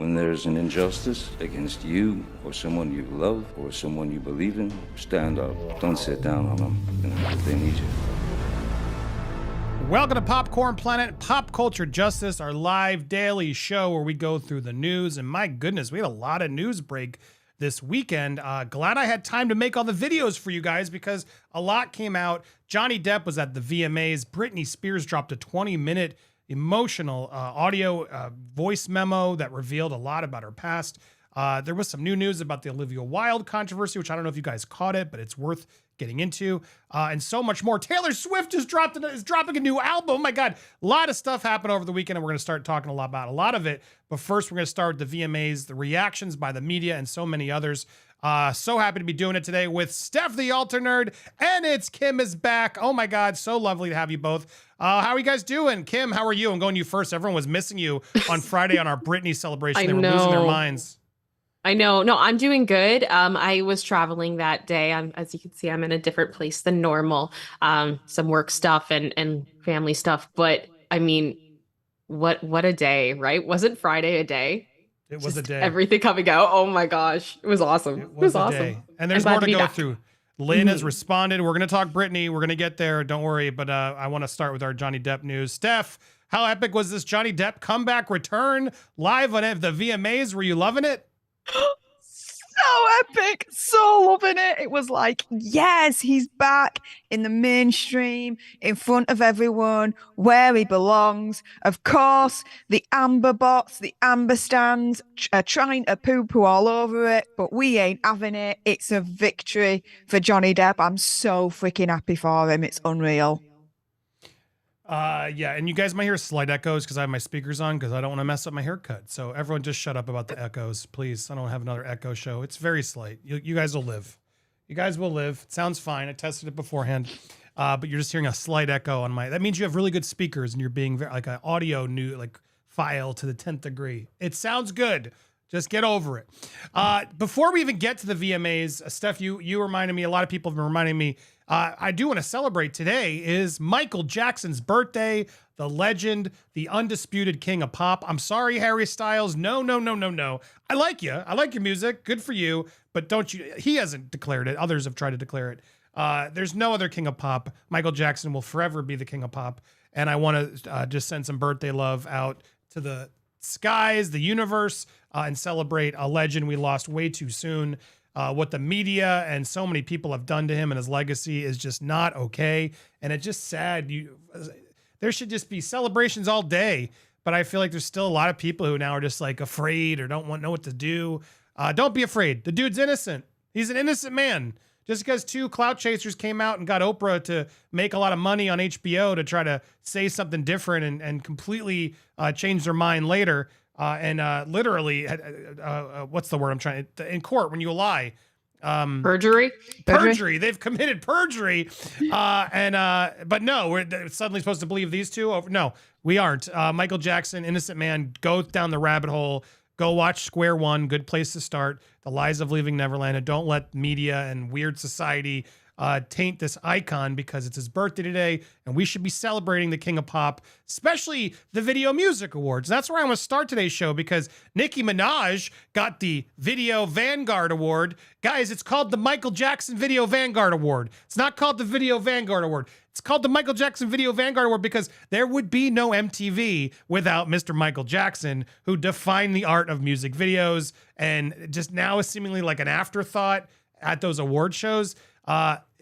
When there's an injustice against you or someone you love or someone you believe in, stand up. Don't sit down on them. They need you. Welcome to Popcorn Planet, Pop Culture Justice, our live daily show where we go through the news. And my goodness, we had a lot of news break this weekend. Glad I had time to make all the videos for you guys because a lot came out. Johnny Depp was at the VMAs. Britney Spears dropped a 20-minute emotional audio voice memo that revealed a lot about her past. There was some new news about the Olivia Wilde controversy, which I don't know if you guys caught it, but it's worth getting into, and so much more. Taylor Swift is dropping a new album. Oh my God, a lot of stuff happened over the weekend, and we're going to start talking about a lot of it. But first, we're going to start with the VMAs, the reactions by the media, and so many others. So happy to be doing it today with Steph the Alter Nerd, and it's Kim is back. Oh my God, so lovely to have you both. How are you guys doing? Kim, how are you? I'm going to you first. Everyone was missing you on Friday on our Britney celebration. They were losing their minds. I know. No, I'm doing good. I was traveling that day. As you can see, I'm in a different place than normal. Some work stuff and family stuff. But I mean, what a day, right? Wasn't Friday a day? It was a day. Everything coming out. Oh my gosh. It was awesome. It was awesome. Day. And there's more to go through. Lynn has responded. We're going to talk Britney. We're going to get there. Don't worry. But I want to start with our Johnny Depp news. Steph, how epic was this Johnny Depp comeback return live on the VMAs? Were you loving it? So epic, so loving it. It was like, yes, he's back in the mainstream, in front of everyone, where he belongs. Of course, the Amber bots, the Amber stands are trying to poo-poo all over it, but we ain't having it. It's a victory for Johnny Depp. I'm so freaking happy for him. It's unreal. Yeah, and you guys might hear slight echoes because I have my speakers on because I don't want to mess up my haircut. So everyone just shut up about the echoes, please. I don't have another echo show. It's very slight. You guys will live. You guys will live. It sounds fine. I tested it beforehand. But you're just hearing a slight echo on that means you have really good speakers and you're being very, like an audio file to the 10th degree. It sounds good. Just get over it. Before we even get to the VMAs, Steph, you reminded me, a lot of people have been reminding me, I do want to celebrate today is Michael Jackson's birthday, the legend, the undisputed king of pop. I'm sorry, Harry Styles. No. I like you. I like your music. Good for you. But he hasn't declared it. Others have tried to declare it. There's no other king of pop. Michael Jackson will forever be the king of pop. And I want to just send some birthday love out to the skies, the universe, and celebrate a legend we lost way too soon. What the media and so many people have done to him and his legacy is just not okay. And it's just sad. There should just be celebrations all day. But I feel like there's still a lot of people who now are just like afraid or don't know what to do. Don't be afraid. The dude's innocent. He's an innocent man. Just because two clout chasers came out and got Oprah to make a lot of money on HBO to try to say something different and completely change their mind later. Literally, what's the word I'm trying to, in court when you lie? Perjury. They've committed perjury. But no, we're suddenly supposed to believe these two. No, we aren't. Michael Jackson, innocent man, go down the rabbit hole. Go watch Square One. Good place to start. The Lies of Leaving Neverland. And don't let media and weird society taint this icon because it's his birthday today and we should be celebrating the king of pop, especially the Video Music Awards. That's where I want to start today's show because Nicki Minaj got the Video Vanguard Award. Guys, it's called the Michael Jackson Video Vanguard Award. It's not called the Video Vanguard Award. It's called the Michael Jackson Video Vanguard Award because there would be no MTV without Mr. Michael Jackson, who defined the art of music videos and just now is seemingly like an afterthought at those award shows.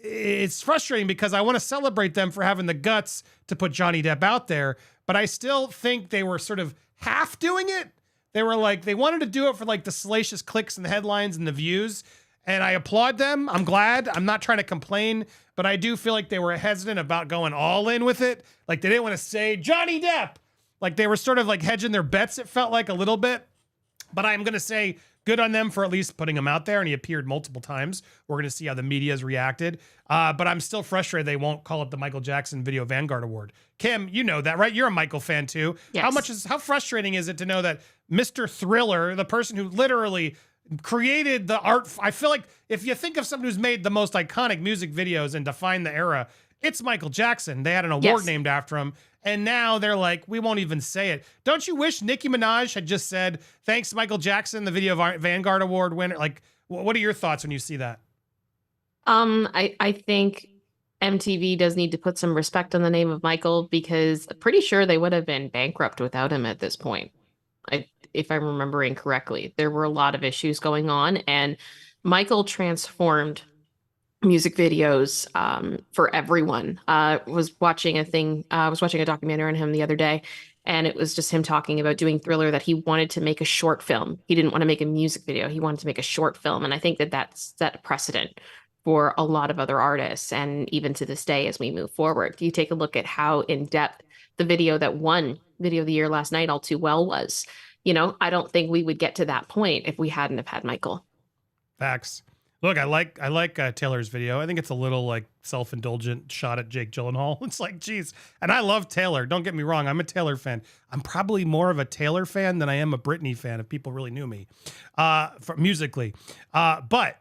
It's frustrating because I want to celebrate them for having the guts to put Johnny Depp out there, but I still think they were sort of half doing it. They were like, they wanted to do it for like the salacious clicks and the headlines and the views, and I applaud them. I'm glad. I'm not trying to complain, but I do feel like they were hesitant about going all in with it. Like they didn't want to say Johnny Depp. Like they were sort of like hedging their bets, it felt like a little bit. But I'm going to say good on them for at least putting him out there, and he appeared multiple times. We're going to see how the media has reacted. But I'm still frustrated they won't call it the Michael Jackson Video Vanguard Award. Kim, you know that, right? You're a Michael fan too. Yes. How frustrating is it to know that Mr. Thriller, the person who literally created the art, I feel like if you think of someone who's made the most iconic music videos and defined the era, it's Michael Jackson. They had an award Yes. named after him. And now they're like, we won't even say it. Don't you wish Nicki Minaj had just said, thanks, Michael Jackson, the Video Vanguard Award winner? Like, what are your thoughts when you see that? I think MTV does need to put some respect on the name of Michael, because I'm pretty sure they would have been bankrupt without him at this point. If I'm remembering correctly, there were a lot of issues going on, and Michael transformed music videos for everyone. Was watching a documentary on him the other day, and it was just him talking about doing Thriller, that he wanted to make a short film. He didn't want to make a music video. He wanted to make a short film. And I think that that's set a precedent for a lot of other artists. And even to this day, as we move forward, you take a look at how in depth the video that won Video of the Year last night, All Too Well, was. You know, I don't think we would get to that point if we hadn't have had Michael. Facts. Look, I like Taylor's video. I think it's a little like self-indulgent shot at Jake Gyllenhaal. It's like, geez. And I love Taylor. Don't get me wrong. I'm a Taylor fan. I'm probably more of a Taylor fan than I am a Britney fan, if people really knew me, musically. But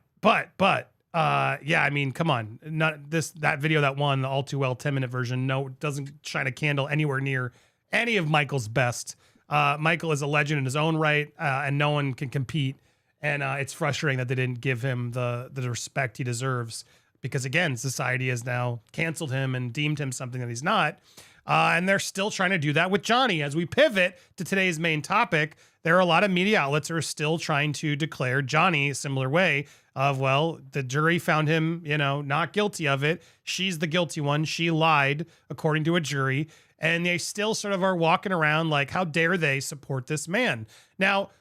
yeah, I mean, come on. That video that won, the All Too Well 10-minute version, no, doesn't shine a candle anywhere near any of Michael's best. Michael is a legend in his own right, and no one can compete. And it's frustrating that they didn't give him the respect he deserves, because, again, society has now canceled him and deemed him something that he's not. And they're still trying to do that with Johnny. As we pivot to today's main topic, there are a lot of media outlets that are still trying to declare Johnny a similar way of, well, the jury found him, not guilty of it. She's the guilty one. She lied, according to a jury. And they still sort of are walking around like, how dare they support this man? Now,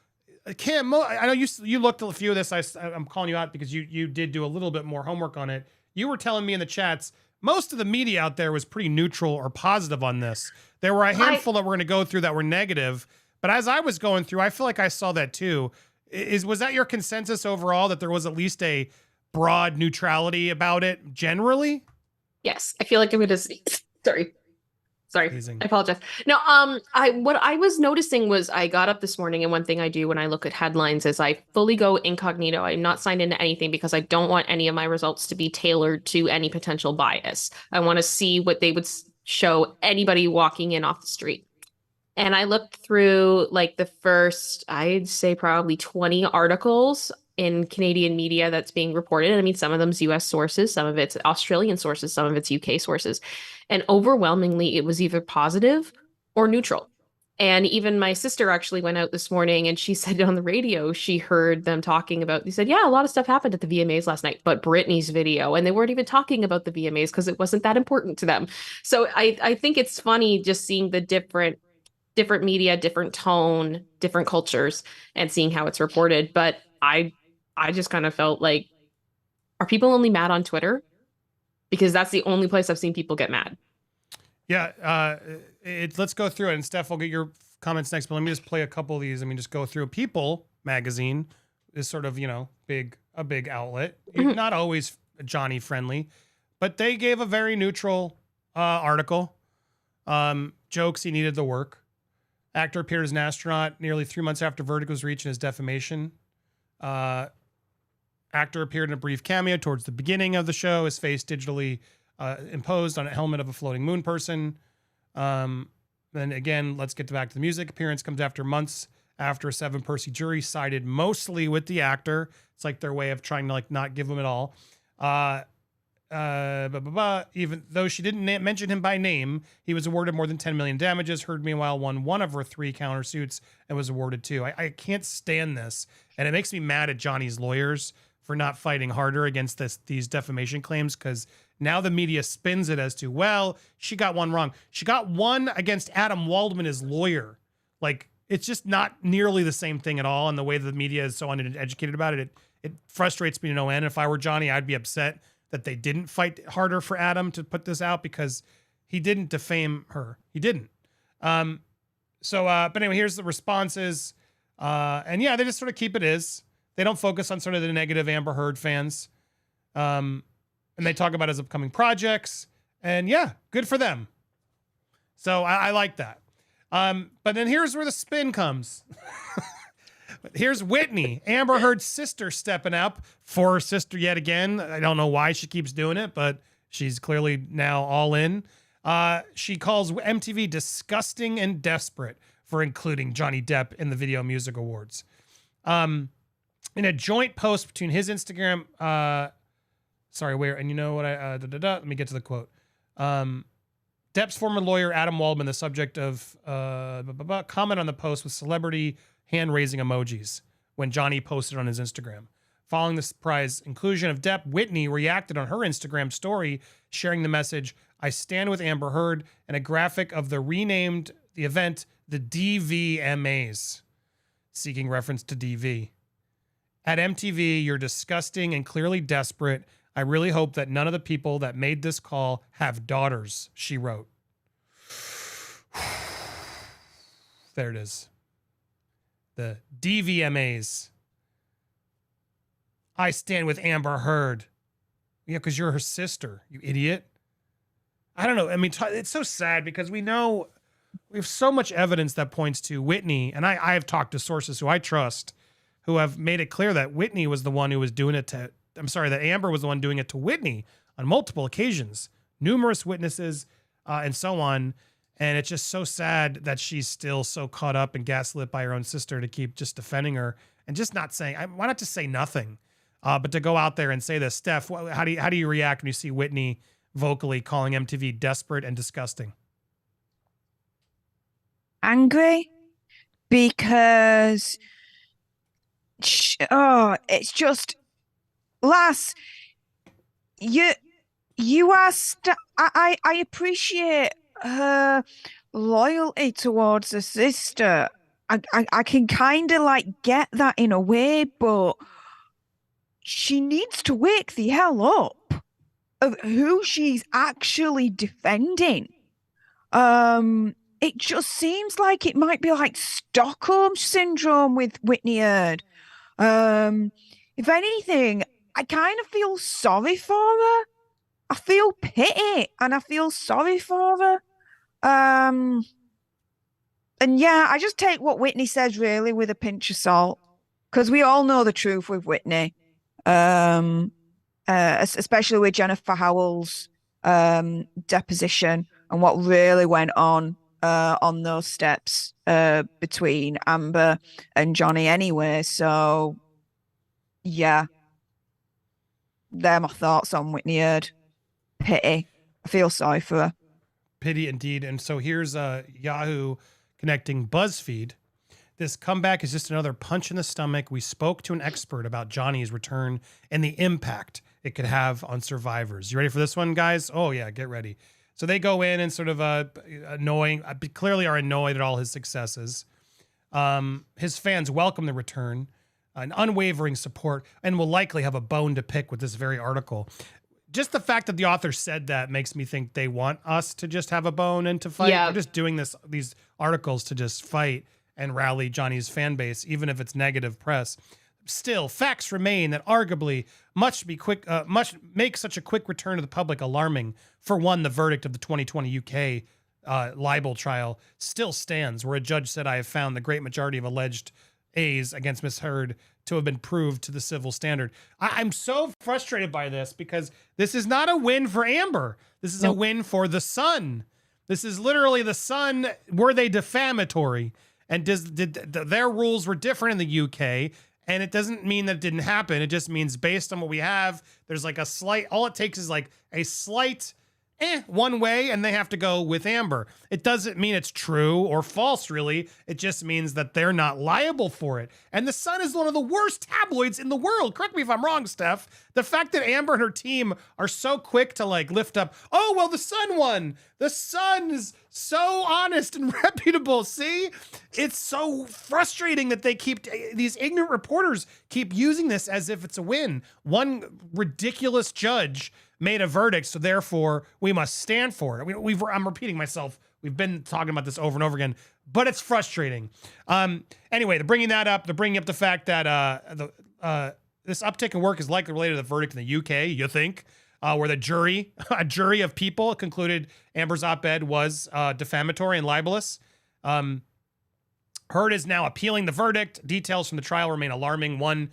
Cam, I know you looked at a few of this. I'm calling you out because you did do a little bit more homework on it. You were telling me in the chats, most of the media out there was pretty neutral or positive on this. There were a handful that we're going to go through that were negative. But as I was going through, I feel like I saw that too. Was that your consensus overall, that there was at least a broad neutrality about it generally? Yes, I feel like I'm going to Sorry, Amazing. I apologize. No, what I was noticing was, I got up this morning, and one thing I do when I look at headlines is I fully go incognito. I'm not signed into anything because I don't want any of my results to be tailored to any potential bias. I want to see what they would show anybody walking in off the street. And I looked through like the first, I'd say probably 20 articles in Canadian media that's being reported. I mean, some of them's US sources, some of it's Australian sources, some of it's UK sources. And overwhelmingly, it was either positive or neutral. And even my sister actually went out this morning, and she said on the radio, she heard them talking about, they said, yeah, a lot of stuff happened at the VMAs last night, but Britney's video, and they weren't even talking about the VMAs because it wasn't that important to them. So I think it's funny just seeing the different media, different tone, different cultures, and seeing how it's reported. But I just kind of felt like, are people only mad on Twitter? Because that's the only place I've seen people get mad. Yeah, let's go through it. And Steph, I'll get your comments next, but let me just play a couple of these. I mean, just go through. People magazine is sort of, a big outlet. Mm-hmm. Not always Johnny friendly, but they gave a very neutral article. Jokes, he needed the work. Actor appeared as an astronaut nearly 3 months after verdict was reached in his defamation. Actor appeared in a brief cameo towards the beginning of the show, his face digitally imposed on a helmet of a floating moon person. Then again, let's get back to the music. Appearance comes after months after a 7-person jury sided mostly with the actor. It's like their way of trying to not give him it all. Even though she didn't mention him by name, he was awarded more than 10 million damages. Heard meanwhile won one of her 3 countersuits and was awarded 2. I can't stand this, and it makes me mad at Johnny's lawyers for not fighting harder against these defamation claims, because now the media spins it as to, well, she got one wrong. She got one against Adam Waldman, his lawyer. Like, it's just not nearly the same thing at all. And the way the media is so uneducated about it, it frustrates me to no end. If I were Johnny, I'd be upset that they didn't fight harder for Adam to put this out, because he didn't defame her. He didn't. But anyway, here's the responses. And yeah, they just sort of keep it as. They don't focus on sort of the negative Amber Heard fans. And they talk about his upcoming projects. And yeah, good for them. So I like that. But then here's where the spin comes. Here's Whitney, Amber Heard's sister, stepping up for her sister yet again. I don't know why she keeps doing it, but She's clearly now all in. She calls MTV disgusting and desperate for including Johnny Depp in the Video Music Awards. In a joint post between his Instagram, and you know what let me get to the quote. Depp's former lawyer, Adam Waldman, the subject of comment on the post with celebrity hand-raising emojis when Johnny posted on his Instagram. Following the surprise inclusion of Depp, Whitney reacted on her Instagram story, sharing the message, "I stand with Amber Heard," and a graphic of the event, the DVMAs, seeking reference to DV. At MTV, you're disgusting and clearly desperate. I really hope that none of the people that made this call have daughters, she wrote. There it is. The DVMAs. I stand with Amber Heard. Yeah, because you're her sister, you idiot. I don't know. I mean, it's so sad because we have so much evidence that points to Whitney, and I have talked to sources who I trust who have made it clear that Whitney was the one who was doing it that Amber was the one doing it to Whitney on multiple occasions, numerous witnesses, and so on. And it's just so sad that she's still so caught up and gaslit by her own sister to keep just defending her and just not saying, why not just say nothing? But to go out there and say this. Steph, how do you react when you see Whitney vocally calling MTV desperate and disgusting? Angry, because it's just, lass, you are I appreciate her loyalty towards her sister. I can kind of like get that in a way, but she needs to wake the hell up of who she's actually defending. It just seems like it might be like Stockholm syndrome with Whitney Heard. If anything, I kind of feel sorry for her. I feel pity and I feel sorry for her. And yeah, I just take what Whitney says really with a pinch of salt, because we all know the truth with Whitney. Especially with Jennifer Howell's deposition and what really went on those steps between Amber and Johnny anyway. So yeah, they're my thoughts on Whitney Heard. Pity. I feel sorry for her. Pity indeed. And so here's Yahoo connecting BuzzFeed. This comeback is just another punch in the stomach. We spoke to an expert about Johnny's return and the impact it could have on survivors. You ready for this one, guys? Oh yeah, get ready. So they go in and sort of clearly are annoyed at all his successes. His fans welcome the return, an unwavering support, and will likely have a bone to pick with this very article. Just the fact that the author said that makes me think they want us to just have a bone and to fight. Yeah. They're just doing these articles to just fight and rally Johnny's fan base, even if it's negative press. Still, facts remain that arguably must make such a quick return to the public alarming. For one, the verdict of the 2020 UK libel trial still stands, where a judge said, "I have found the great majority of alleged A's against Miss Heard to have been proved to the civil standard." I'm so frustrated by this because this is not a win for Amber. This is a win for the Sun. This is literally the Sun. Were they defamatory? And their rules were different in the UK? And it doesn't mean that it didn't happen. It just means based on what we have, there's like a slight, all it takes is like a slight one way, and they have to go with Amber. It doesn't mean it's true or false, really. It just means that they're not liable for it. And the Sun is one of the worst tabloids in the world. Correct me if I'm wrong, Steph. The fact that Amber and her team are so quick to like lift up, oh, well, the Sun won. The Sun is so honest and reputable. See, it's so frustrating that these ignorant reporters keep using this as if it's a win. One ridiculous judge made a verdict, so therefore we must stand for it. I'm repeating myself. We've been talking about this over and over again, but it's frustrating. Anyway, they're bringing up the fact that this uptick in work is likely related to the verdict in the UK, you think, where a jury of people concluded Amber's op-ed was defamatory and libelous. Heard is now appealing the verdict. Details from the trial remain alarming. One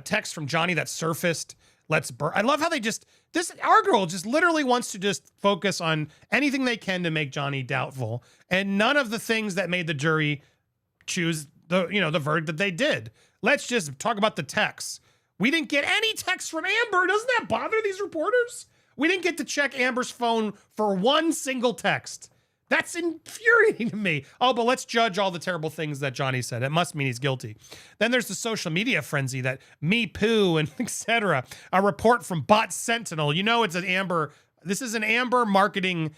text from Johnny that surfaced let's burn. I love how our girl just literally wants to just focus on anything they can to make Johnny doubtful, and none of the things that made the jury choose the verdict that they did. Let's just talk about the texts. We didn't get any texts from Amber. Doesn't that bother these reporters? We didn't get to check Amber's phone for one single text. That's infuriating to me. Oh, but let's judge all the terrible things that Johnny said. It must mean he's guilty. Then there's the social media frenzy that me poo and etc. A report from Bot Sentinel. It's this is an Amber marketing,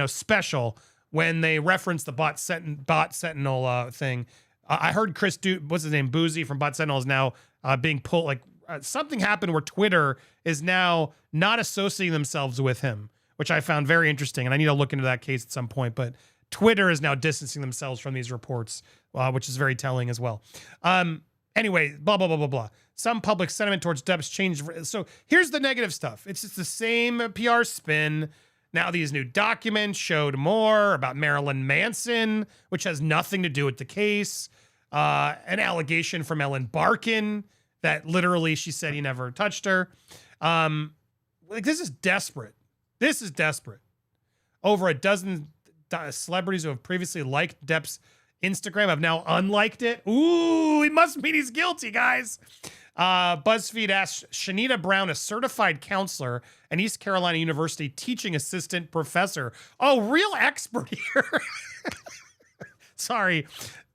special when they reference the Bot Sentinel thing. I heard Chris what's his name? Boozy from Bot Sentinel is now being pulled. Something happened where Twitter is now not associating themselves with him, which I found very interesting. And I need to look into that case at some point. But Twitter is now distancing themselves from these reports, which is very telling as well. Anyway, blah, blah, blah, blah, blah. Some public sentiment towards Depp's changed. So here's the negative stuff. It's just the same PR spin. Now these new documents showed more about Marilyn Manson, which has nothing to do with the case. An allegation from Ellen Barkin that literally she said he never touched her. This is desperate. This is desperate. Over a dozen celebrities who have previously liked Depp's Instagram have now unliked it. Ooh, it must mean he's guilty, guys. BuzzFeed asked Shanita Brown, a certified counselor and East Carolina University teaching assistant professor. Oh, real expert here. Sorry.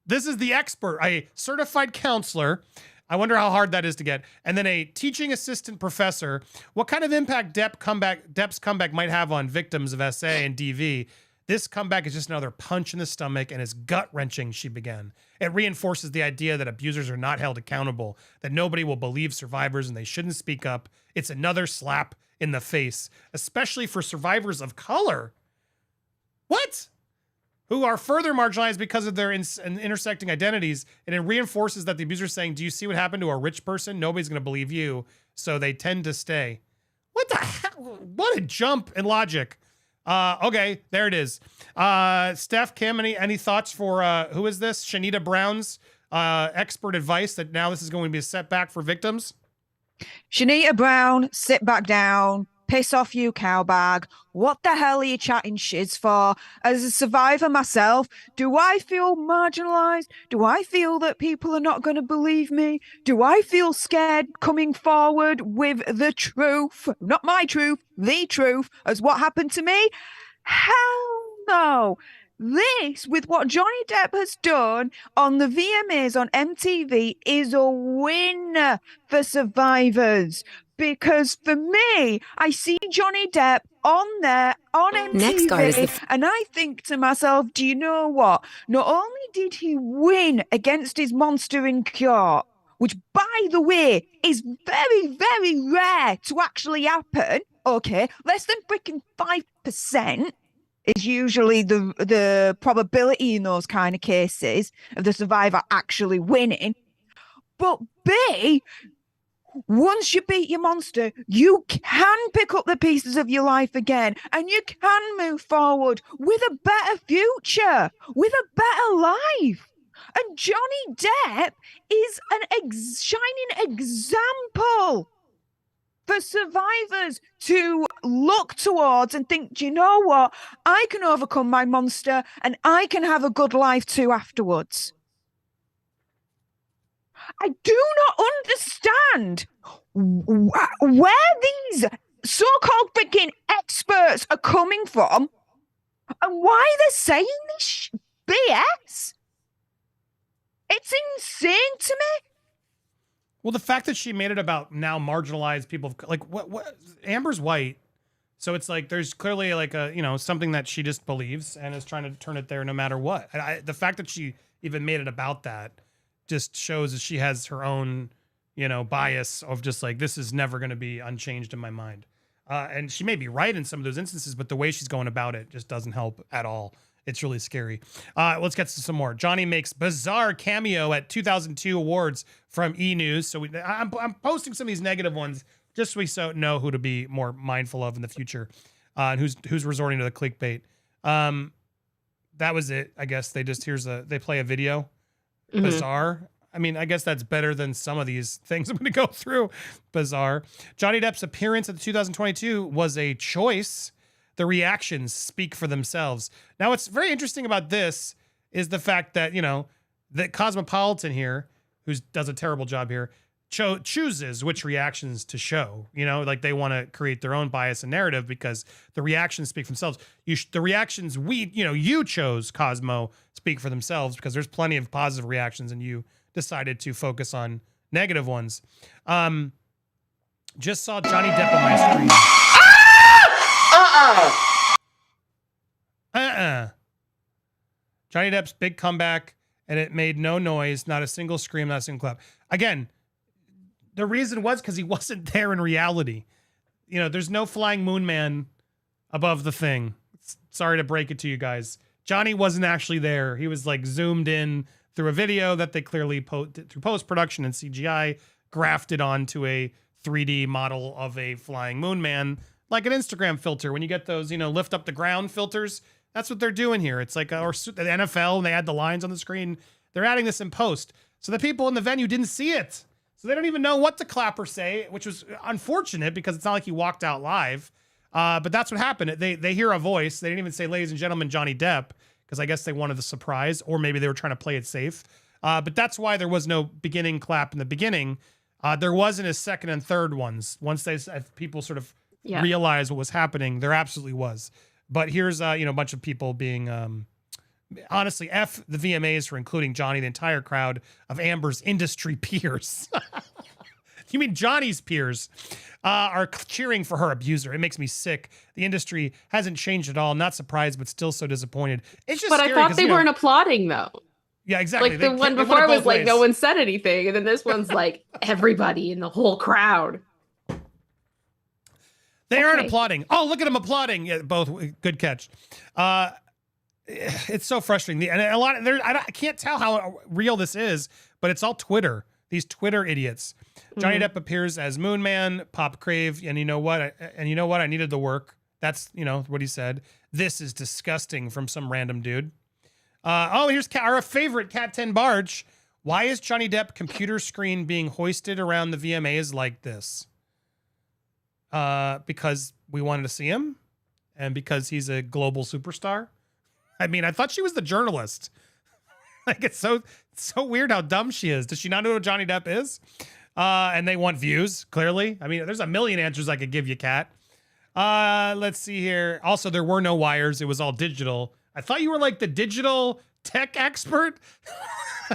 This is the expert, a certified counselor. I wonder how hard that is to get. And then a teaching assistant professor. What kind of impact Depp's comeback might have on victims of SA and DV? This comeback is just another punch in the stomach and is gut-wrenching, she began. It reinforces the idea that abusers are not held accountable, that nobody will believe survivors and they shouldn't speak up. It's another slap in the face, especially for survivors of color. What? Who are further marginalized because of their intersecting identities. And it reinforces that the abuser is saying, do you see what happened to a rich person? Nobody's going to believe you. So they tend to stay. What the heck? What a jump in logic. Okay, there it is. Steph, Kim, any thoughts for, who is this? Shanita Brown's expert advice that now this is going to be a setback for victims? Shanita Brown, sit back down. Piss off, you cowbag. What the hell are you chatting shiz for? As a survivor myself, do I feel marginalized? Do I feel that people are not going to believe me? Do I feel scared coming forward with the truth? Not my truth, the truth, as what happened to me? Hell no. This, with what Johnny Depp has done on the VMAs on MTV, is a win for survivors. Because for me, I see Johnny Depp on there on MTV, and I think to myself, do you know what? Not only did he win against his monster in court, which, by the way, is very, very rare to actually happen. Okay, less than freaking 5% is usually the probability in those kind of cases of the survivor actually winning. But B, once you beat your monster, you can pick up the pieces of your life again, and you can move forward with a better future, with a better life. And Johnny Depp is an shining example for survivors to look towards and think, do you know what? I can overcome my monster and I can have a good life too afterwards. I do not understand where these so-called freaking experts are coming from and why they're saying this BS. It's insane to me. Well, the fact that she made it about now marginalized people, like what Amber's white. So it's like, there's clearly like a, something that she just believes and is trying to turn it there no matter what. The fact that she even made it about that just shows that she has her own, bias of just like, this is never going to be unchanged in my mind. And she may be right in some of those instances, but the way she's going about it just doesn't help at all. It's really scary. Let's get to some more. Johnny makes bizarre cameo at 2002 awards from E! News. So I'm posting some of these negative ones just so we know who to be more mindful of in the future, and who's resorting to the clickbait. That was it. I guess they play a video. Mm-hmm. Bizarre. I mean, I guess that's better than some of these things I'm going to go through. Bizarre. Johnny Depp's appearance at the 2022 was a choice. The reactions speak for themselves. Now, what's very interesting about this is the fact that, you know, the Cosmopolitan here, who does a terrible job here, chooses which reactions to show. You know, like they want to create their own bias and narrative because the reactions speak for themselves. The reactions you chose, Cosmo, speak for themselves because there's plenty of positive reactions and you decided to focus on negative ones. Just saw Johnny Depp on my screen. Johnny Depp's big comeback, and it made no noise, not a single scream, not a single clap. Again, the reason was because he wasn't there in reality. You know, there's no flying Moonman above the thing. Sorry to break it to you guys. Johnny wasn't actually there. He was like zoomed in through a video that they clearly through post-production and CGI grafted onto a 3D model of a flying Moonman, like an Instagram filter. When you get those, you know, lift up the ground filters, that's what they're doing here. It's like, or the NFL, and they add the lines on the screen. They're adding this in post. So the people in the venue didn't see it. So they don't even know what to clap or say, which was unfortunate because it's not like he walked out live. But that's what happened. They hear a voice. They didn't even say, ladies and gentlemen, Johnny Depp, because I guess they wanted the surprise, or maybe they were trying to play it safe. But that's why there was no beginning clap in the beginning. There was in his second and third ones. Once people sort of realized what was happening, there absolutely was. But here's a bunch of people being honestly F the VMAs for including Johnny. The entire crowd of Amber's industry peers. You mean Johnny's peers are cheering for her abuser. It makes me sick. The industry hasn't changed at all. Not surprised, but still so disappointed. It's just. But I thought they weren't applauding though. Yeah, exactly. Like the one before was like no one said anything, and then this one's like everybody in the whole crowd. They aren't applauding. Oh, look at them applauding. Yeah, both good catch. It's so frustrating. And a lot of I can't tell how real this is, but it's all Twitter. These Twitter idiots. Johnny Depp appears as Moonman, Pop Crave, and you know what? I needed the work. That's what he said. This is disgusting from some random dude. Here's our favorite Cat 10 Barge. Why is Johnny Depp computer screen being hoisted around the VMAs like this? Because we wanted to see him and because he's a global superstar. I mean, I thought she was the journalist. Like, it's so weird how dumb she is. Does she not know what Johnny Depp is? And they want views, clearly. I mean, there's a million answers I could give you, Kat. Let's see here. Also, there were no wires. It was all digital. I thought you were like the digital tech expert.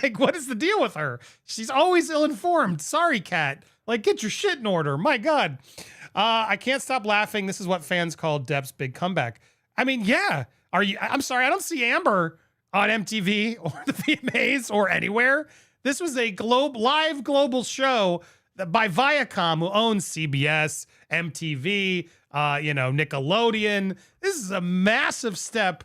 Like, what is the deal with her? She's always ill-informed. Sorry, Kat. Like, get your shit in order. My God. I can't stop laughing. This is what fans call Depp's big comeback. I mean, yeah. I'm sorry. I don't see Amber on MTV or the VMAs or anywhere. This was a live global show by Viacom, who owns CBS, MTV, Nickelodeon. This is a massive step,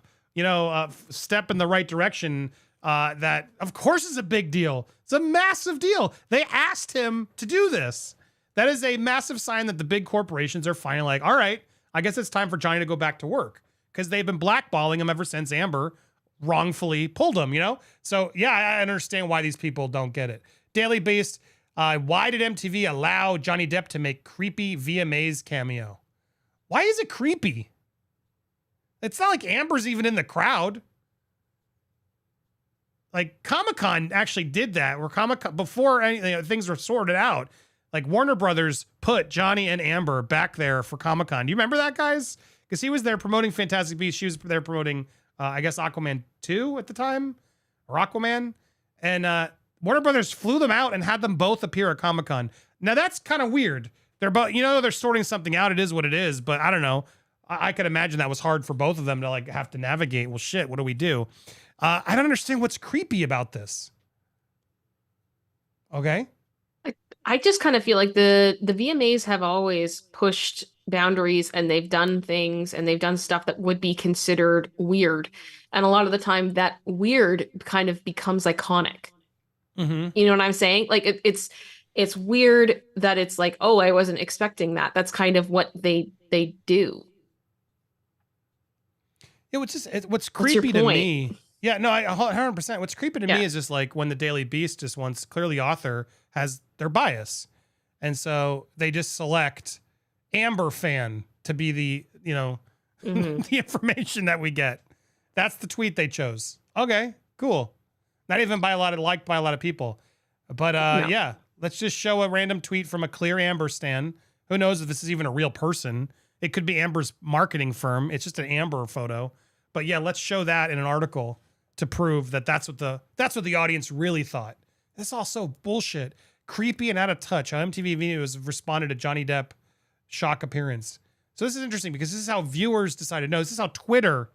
step in the right direction. That, of course, is a big deal. It's a massive deal. They asked him to do this. That is a massive sign that the big corporations are finally like, all right, I guess it's time for Johnny to go back to work, because they've been blackballing him ever since Amber wrongfully pulled him, So, yeah, I understand why these people don't get it. Daily Beast, why did MTV allow Johnny Depp to make creepy VMAs cameo? Why is it creepy? It's not like Amber's even in the crowd. Like, Comic-Con actually did that, where Comic-Con, before anything, things were sorted out, like Warner Brothers put Johnny and Amber back there for Comic-Con. Do you remember that, guys? Because he was there promoting Fantastic Beasts. She was there promoting, I guess, Aquaman 2 at the time, or Aquaman. And Warner Brothers flew them out and had them both appear at Comic-Con. Now, that's kind of weird. They're both, they're sorting something out. It is what it is. But I don't know. I could imagine that was hard for both of them to like have to navigate. Well, shit, what do we do? I don't understand what's creepy about this. Okay. I just kind of feel like the VMAs have always pushed boundaries, and they've done things and they've done stuff that would be considered weird. And a lot of the time that weird kind of becomes iconic. Mm-hmm. You know what I'm saying? Like it's weird that it's like, oh, I wasn't expecting that. That's kind of what they do. Yeah, what's creepy to me Yeah, no, 100%. What's creepy to Yeah. me is just like when the Daily Beast just wants, clearly author has their bias. And so they just select Amber fan to be the, the information that we get. That's the tweet they chose. Okay, cool. Not even liked by a lot of people. But yeah, let's just show a random tweet from a clear Amber stan. Who knows if this is even a real person? It could be Amber's marketing firm. It's just an Amber photo. But yeah, let's show that in an article to prove that that's what the audience really thought. This is all so bullshit, creepy and out of touch. How MTV VMAs responded to Johnny Depp shock appearance. So this is interesting because this is how viewers decided. No, this is how Twitter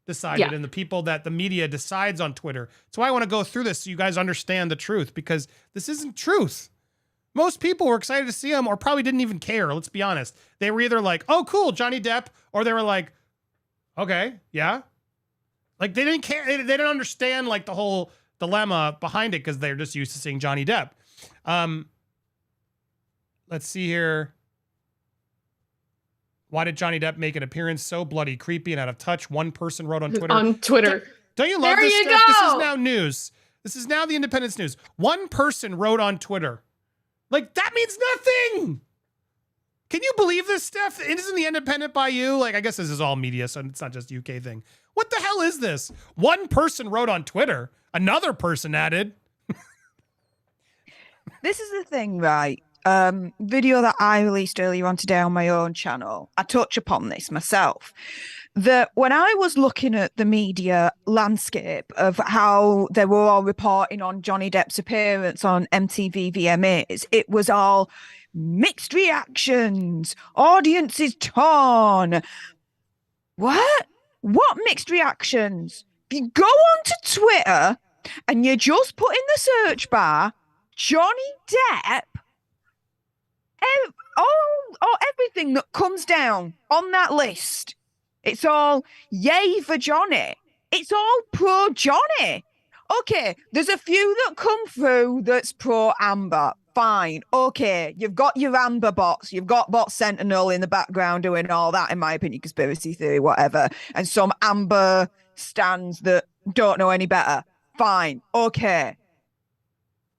decided, and the people that the media decides on Twitter. So I want to go through this so you guys understand the truth, because this isn't truth. Most people were excited to see him or probably didn't even care. Let's be honest. They were either like, oh, cool, Johnny Depp, or they were like, okay, yeah. Like they didn't care. They didn't understand like the whole dilemma behind it because they're just used to seeing Johnny Depp. Let's see here. Why did Johnny Depp make an appearance so bloody creepy and out of touch? One person wrote on Twitter. On Twitter. Don't you love There this you stuff? This is go. now news. This is now the Independence news. One person wrote on Twitter. Like, that means nothing. Can you believe this stuff? Isn't the Independent by you? Like, I guess this is all media, so it's not just UK thing. What the hell is this? One person wrote on Twitter. Another person added. This is the thing, right? Video that I released earlier on today on my own channel. I touch upon this myself. That when I was looking at the media landscape of how they were all reporting on Johnny Depp's appearance on MTV VMAs, it was all mixed reactions, audiences torn. What? What mixed reactions? If you go onto Twitter and you just put in the search bar, Johnny Depp, everything that comes down on that list, it's all yay for Johnny. It's all pro Johnny. Okay, there's a few that come through that's pro Amber. Fine. Okay, you've got your Amber bots. You've got bot Sentinel in the background doing all that, in my opinion, conspiracy theory, whatever. And some Amber stands that don't know any better. Fine. Okay.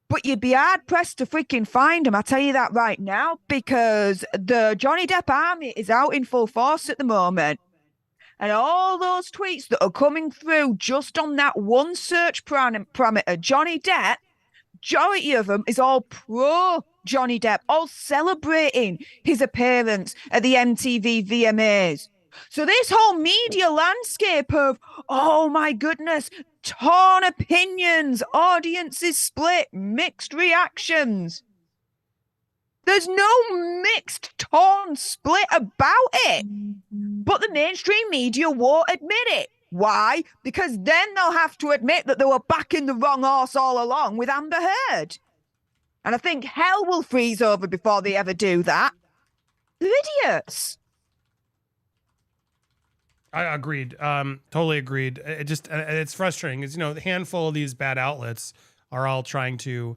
But you'd be hard-pressed to freaking find them, I tell you that right now, because the Johnny Depp army is out in full force at the moment. And all those tweets that are coming through just on that one search parameter, Johnny Depp, majority of them is all pro Johnny Depp, all celebrating his appearance at the MTV VMAs. So this whole media landscape of, oh my goodness, torn opinions, audiences split, mixed reactions. There's no mixed, torn, split about it. But the mainstream media won't admit it. Why? Because then they'll have to admit that they were backing the wrong horse all along with Amber Heard. And I think hell will freeze over before they ever do that. They're idiots. I agreed. Totally agreed. It's frustrating. It's, a handful of these bad outlets are all trying to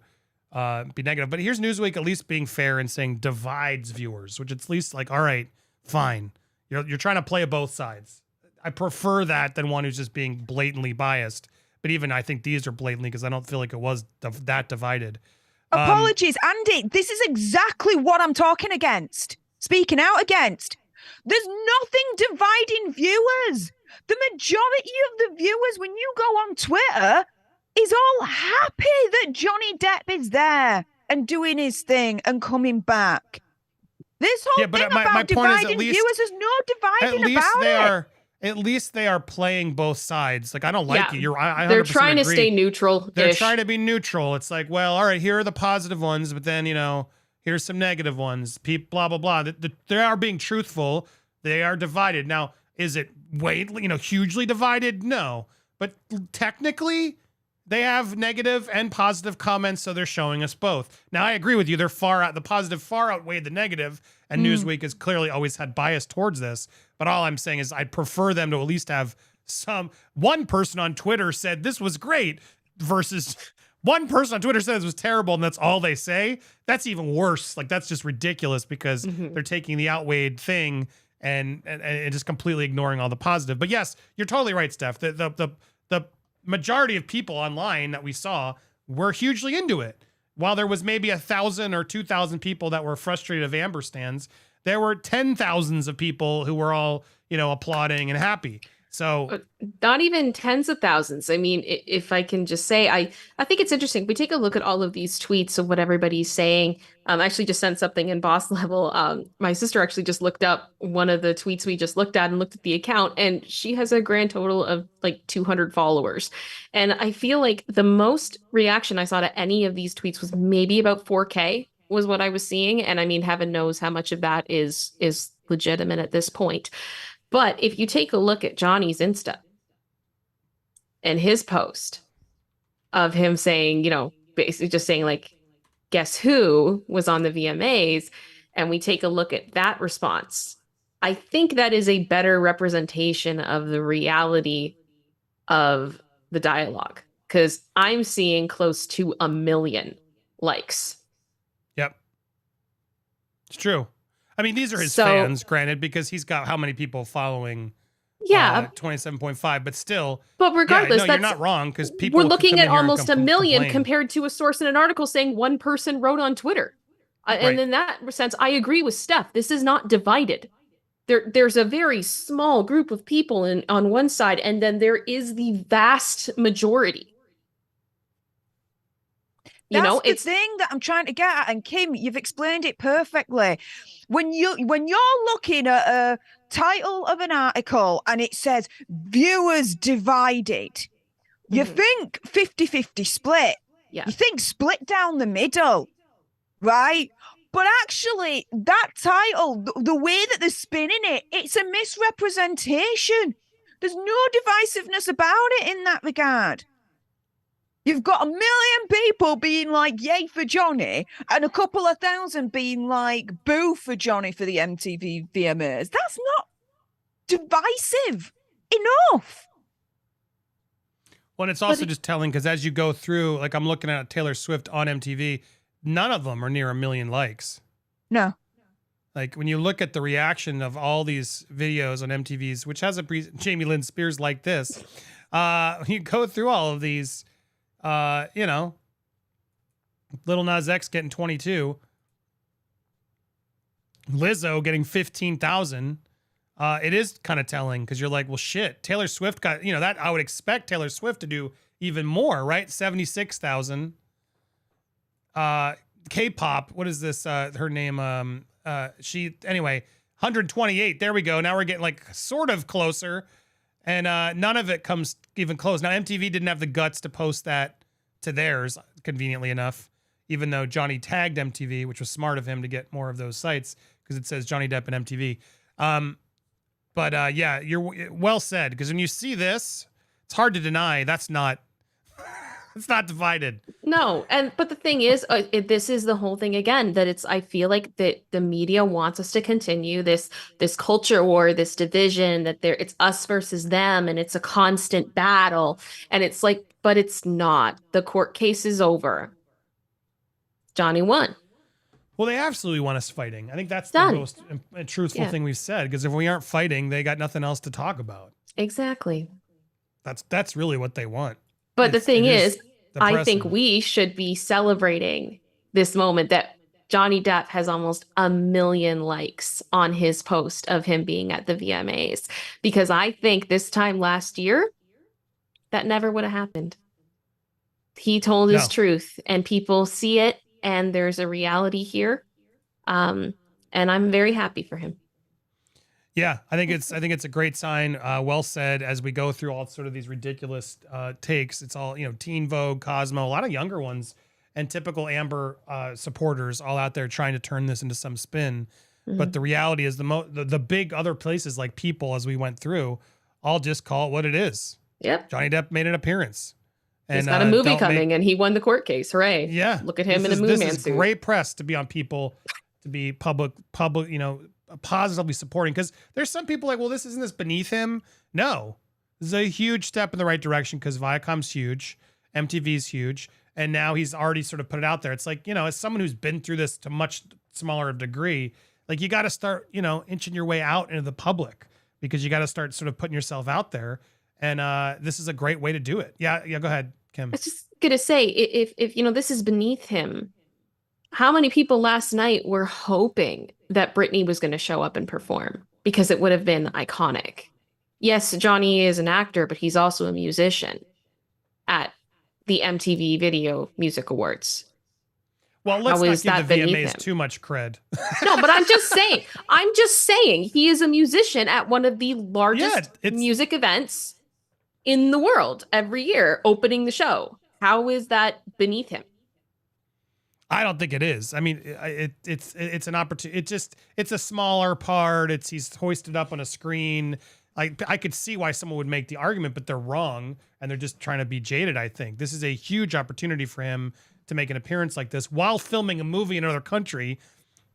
be negative. But here's Newsweek at least being fair and saying divides viewers, which it's at least like, all right, fine. You're trying to play both sides. I prefer that than one who's just being blatantly biased. But even I think these are blatantly because I don't feel like it was that divided. Apologies, Andy. This is exactly what I'm talking against. Speaking out against. There's nothing dividing viewers. The majority of the viewers, when you go on Twitter, is all happy that Johnny Depp is there and doing his thing and coming back. This whole thing about dividing viewers, there's no dividing about it. At least they are playing both sides. Like, I don't like it. I 100% they're trying to agree. stay neutral. They're trying to be neutral. It's like, well, all right, here are the positive ones, but then, here's some negative ones. Blah, blah, blah. They are being truthful. They are divided. Now, is it hugely divided? No. But technically, they have negative and positive comments, so they're showing us both. Now, I agree with you. They're the positive far outweighed the negative, and Newsweek has clearly always had bias towards this. But all I'm saying is I'd prefer them to at least have one person on Twitter said this was great versus one person on Twitter said this was terrible, and that's all they say. That's even worse. Like, that's just ridiculous because they're taking the outweighed thing and just completely ignoring all the positive. But yes, you're totally right, Steph. The majority of people online that we saw were hugely into it. While there was maybe 1,000 or 2,000 people that were frustrated of Amber stands, there were 10,000s of people who were all, applauding and happy. So not even tens of thousands. I mean, if I can just say, I think it's interesting. We take a look at all of these tweets of what everybody's saying. I actually just sent something in boss level. My sister actually just looked up one of the tweets we just looked at and looked at the account, and she has a grand total of like 200 followers. And I feel like the most reaction I saw to any of these tweets was maybe about 4K was what I was seeing. And I mean, heaven knows how much of that is legitimate at this point. But if you take a look at Johnny's Insta and his post of him saying, basically just saying like, guess who was on the VMAs? And we take a look at that response, I think that is a better representation of the reality of the dialogue, because I'm seeing close to 1 million likes. Yep. It's true. I mean, these are his fans, granted, because he's got how many people following? Yeah, 27.5, but still. But regardless, you're not wrong, because people. We're looking at almost 1 million compared to a source in an article saying one person wrote on Twitter. And in that sense, I agree with Steph. This is not divided. There's a very small group of people on one side, and then there is the vast majority. That's the thing that I'm trying to get at, and Kim, you've explained it perfectly. When you're looking at a title of an article and it says viewers divided, you think 50-50 split. Yeah. You think split down the middle, right? But actually, that title, the way that they're spinning it, it's a misrepresentation. There's no divisiveness about it in that regard. You've got 1 million people being like, yay for Johnny, and a couple of thousand being like, boo for Johnny for the MTV VMAs. That's not divisive enough. Well, and it's also just telling, because as you go through, like I'm looking at Taylor Swift on MTV, none of them are near 1 million likes. No. Like when you look at the reaction of all these videos on MTV's, which has a Jamie Lynn Spears like this, you go through all of these, Lil Nas X getting 22, Lizzo getting 15,000. It is kind of telling, because you're like, well, shit, Taylor Swift got, that I would expect Taylor Swift to do even more, right? 76,000. K-pop, what is this? Her name, anyway, 128. There we go. Now we're getting like sort of closer. And none of it comes even close. Now, MTV didn't have the guts to post that to theirs, conveniently enough, even though Johnny tagged MTV, which was smart of him to get more of those sites, because it says Johnny Depp and MTV. But you're well said, because when you see this, it's hard to deny that's not it's not divided. No, but the thing is, this is the whole thing again, that I feel like that the media wants us to continue this culture war, this division, that it's us versus them, and it's a constant battle. And it's like, but it's not. The court case is over. Johnny won. Well, they absolutely want us fighting. I think that's Done. The most truthful thing we've said, because if we aren't fighting, they got nothing else to talk about. Exactly. That's really what they want. But the thing is, depressing. I think we should be celebrating this moment that Johnny Depp has almost 1 million likes on his post of him being at the VMAs, because I think this time last year, that never would have happened. He told his truth, and people see it, and there's a reality here. And I'm very happy for him. Yeah, I think it's a great sign. Well said. As we go through all sort of these ridiculous takes, it's all Teen Vogue, Cosmo, a lot of younger ones, and typical Amber supporters all out there trying to turn this into some spin. Mm-hmm. But the reality is the big other places like People, as we went through, all just call it what it is. Yep. Johnny Depp made an appearance. He's got a movie coming, and he won the court case. Hooray! Yeah, look at him in a Moonman suit. This is great press to be on People, to be public, positively supporting, because there's some people like, well, isn't this beneath him? No, this is a huge step in the right direction, because Viacom's huge, MTV's huge, and now he's already sort of put it out there. It's like, as someone who's been through this to much smaller degree, like you got to start, inching your way out into the public, because you got to start sort of putting yourself out there. And this is a great way to do it. Yeah, go ahead, Kim. I was just gonna say, if this is beneath him, how many people last night were hoping that Britney was going to show up and perform because it would have been iconic? Yes, Johnny is an actor, but he's also a musician at the MTV Video Music Awards. Well, let's not give the VMAs too much cred. No, but I'm just saying he is a musician at one of the largest music events in the world every year, opening the show. How is that beneath him? I don't think it is. I mean, it's an opportunity. It's a smaller part. He's hoisted up on a screen. I could see why someone would make the argument, but they're wrong and they're just trying to be jaded. I think this is a huge opportunity for him to make an appearance like this while filming a movie in another country.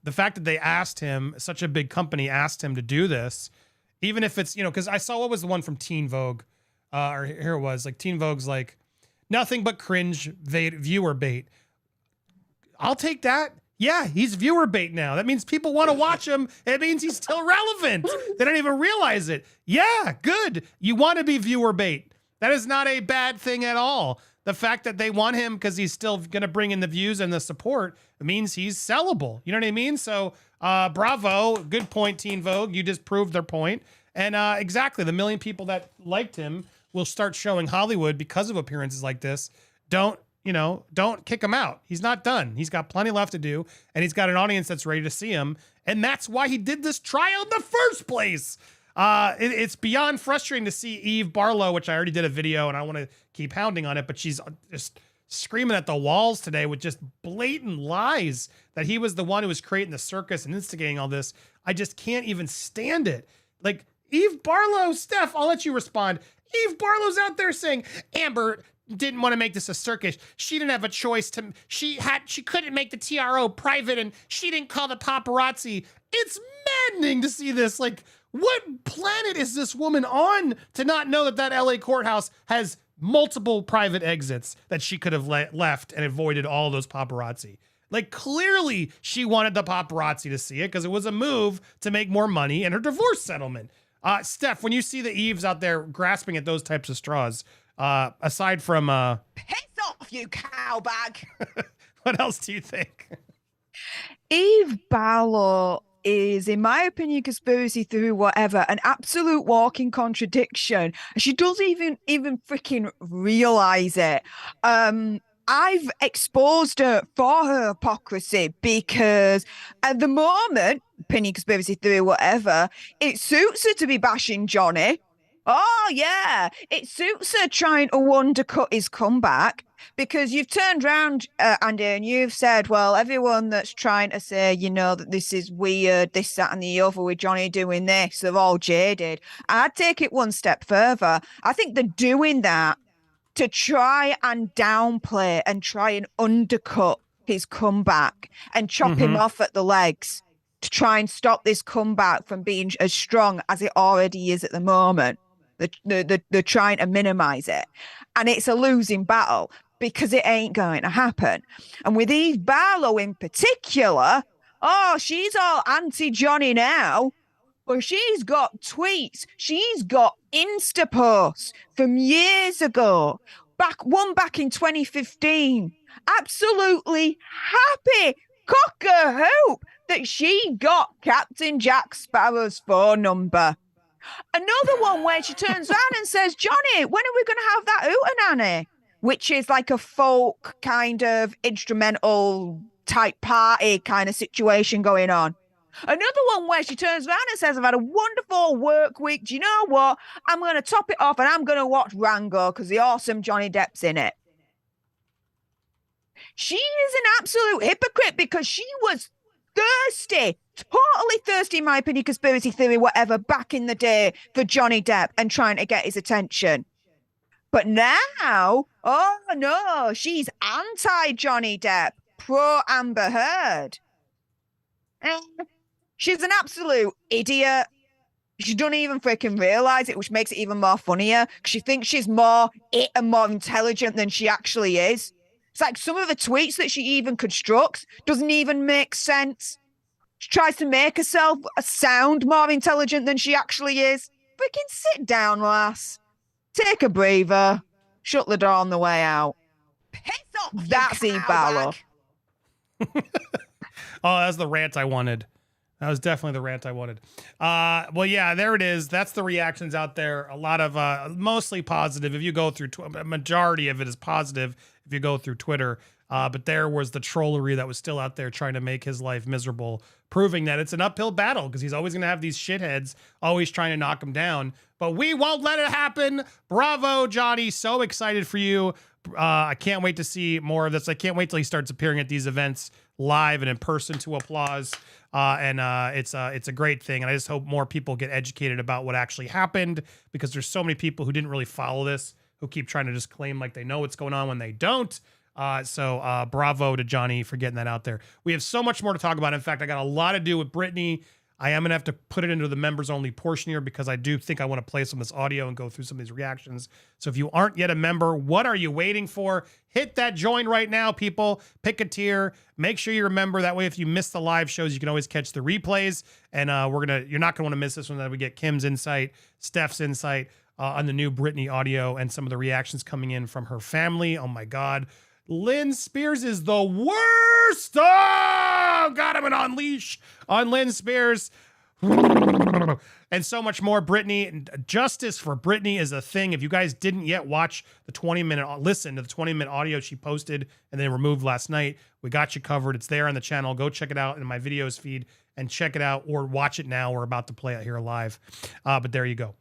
The fact that they asked him, such a big company asked him to do this, even if it's, because I saw, what was the one from Teen Vogue? Or here it was, like Teen Vogue's like, nothing but cringe viewer bait. I'll take that. Yeah, he's viewer bait now. That means people want to watch him. It means he's still relevant. They don't even realize it. Yeah, good. You want to be viewer bait. That is not a bad thing at all. The fact that they want him because he's still going to bring in the views and the support means he's sellable. You know what I mean? So bravo. Good point, Teen Vogue. You just proved their point. And exactly, the million people that liked him will start showing Hollywood because of appearances like this. Don't kick him out. He's not done. He's got plenty left to do, and he's got an audience that's ready to see him. And that's why he did this trial in the first place. It's beyond frustrating to see Eve Barlow, which I already did a video, and I want to keep hounding on it, but she's just screaming at the walls today with just blatant lies that he was the one who was creating the circus and instigating all this. I just can't even stand it. Like, Eve Barlow, Steph, I'll let you respond. Eve Barlow's out there saying, Amber didn't want to make this a circus. She didn't have a choice she couldn't make the TRO private, and she didn't call the paparazzi. It's maddening to see this. Like, what planet is this woman on to not know that LA courthouse has multiple private exits that she could have left and avoided all those paparazzi? Like, clearly she wanted the paparazzi to see it because it was a move to make more money in her divorce settlement. Steph, when you see the Eves out there grasping at those types of straws, aside from piss off, you cowbag. What else do you think? Eve Barlow is, in my opinion, conspiracy theory, whatever, an absolute walking contradiction. She doesn't even freaking realize it. I've exposed her for her hypocrisy because at the moment, opinion, conspiracy theory, whatever, it suits her to be bashing Johnny. Oh, yeah. It suits her trying to undercut his comeback because you've turned around, Andy, and you've said, well, everyone that's trying to say, that this is weird, this, that, and the other with Johnny doing this, they're all jaded. I'd take it one step further. I think they're doing that to try and downplay and try and undercut his comeback and chop him off at the legs to try and stop this comeback from being as strong as it already is at the moment. They're trying to minimize it. And it's a losing battle because it ain't going to happen. And with Eve Barlow in particular, she's all anti-Johnny now. Well, she's got tweets. She's got Insta posts from years ago. Back in 2015. Absolutely happy cock-a-hoop that she got Captain Jack Sparrow's phone number. Another one where she turns around and says, Johnny, when are we going to have that hootenanny? Which is like a folk kind of instrumental type party kind of situation going on. Another one where she turns around and says, I've had a wonderful work week. Do you know what? I'm going to top it off and I'm going to watch Rango because the awesome Johnny Depp's in it. She is an absolute hypocrite because she was thirsty, totally thirsty, in my opinion, conspiracy theory, whatever, back in the day for Johnny Depp and trying to get his attention. But now, oh no, she's anti-Johnny Depp, pro-Amber Heard. She's an absolute idiot. She doesn't even freaking realize it, which makes it even more funnier. She thinks she's more it and more intelligent than she actually is. It's like some of the tweets that she even constructs doesn't even make sense. She tries to make herself sound more intelligent than she actually is. Freaking sit down, lass. take a breather, shut the door on the way out. Piss off, you That's Eve Barlow. cowbag. Oh, that's the rant I wanted. That was definitely the rant I wanted. Well, yeah, there it is. That's the reactions out there. A lot of mostly positive. If you go through, a majority of it is positive if you go through Twitter. But there was the trollery that was still out there trying to make his life miserable, proving that it's an uphill battle because he's always going to have these shitheads always trying to knock him down. But we won't let it happen. Bravo, Johnny. So excited for you. I can't wait to see more of this. I can't wait till he starts appearing at these events live and in person to applause. It's a great thing. And I just hope more people get educated about what actually happened because there's so many people who didn't really follow this, who keep trying to just claim like they know what's going on when they don't. So bravo to Johnny for getting that out there. We have so much more to talk about. In fact, I got a lot to do with Britney. I am going to have to put it into the members only portion here because I do think I want to play some of this audio and go through some of these reactions. So if you aren't yet a member, what are you waiting for? Hit that join right now, people. Pick a tier. Make sure you're a member. That way, if you miss the live shows, you can always catch the replays. And you're not going to want to miss this one. That we get Kim's insight, Steph's insight on the new Britney audio and some of the reactions coming in from her family. Oh my God. Lynn Spears is the worst. Oh, got him an unleash on Lynn Spears. And so much more. Britney, justice for Britney is a thing. If you guys didn't yet watch the 20-minute, listen to the 20-minute audio she posted and then removed last night, we got you covered. It's there on the channel. Go check it out in my videos feed and check it out or watch it now. We're about to play it here live. But there you go.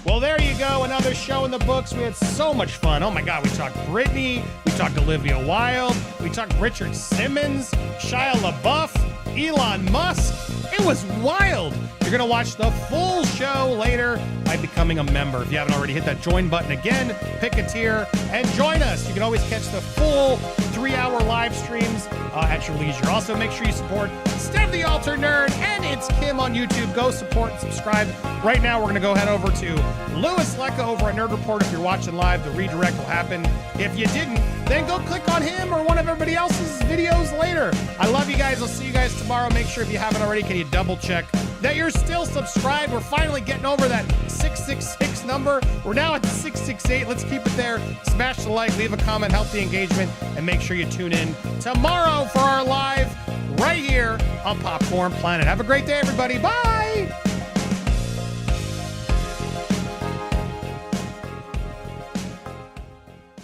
Well, there you go. Another show in the books. We had so much fun. Oh my God. We talked Britney. We talked Olivia Wilde. We talked Richard Simmons, Shia LaBeouf, Elon Musk. It was wild. You're going to watch the full show later by becoming a member. If you haven't already, hit that join button again, pick a tier, and join us. You can always catch the full 3-hour live streams at your leisure. Also, make sure you support Steph the Alter Nerd and It's Kim on YouTube. Go support and subscribe. Right now, we're going to go head over to Louis Lecca over at Nerd Report. If you're watching live, the redirect will happen. If you didn't, then go click on him or one of everybody else's videos later. I love you guys. I'll see you guys tomorrow. Make sure if you haven't already, can you double check that you're still subscribed? We're finally getting over that 666 number. We're now at 668. Let's keep it there. Smash the like, leave a comment, help the engagement, and make sure you tune in tomorrow for our live right here on Popcorn Planet. Have a great day, everybody. Bye.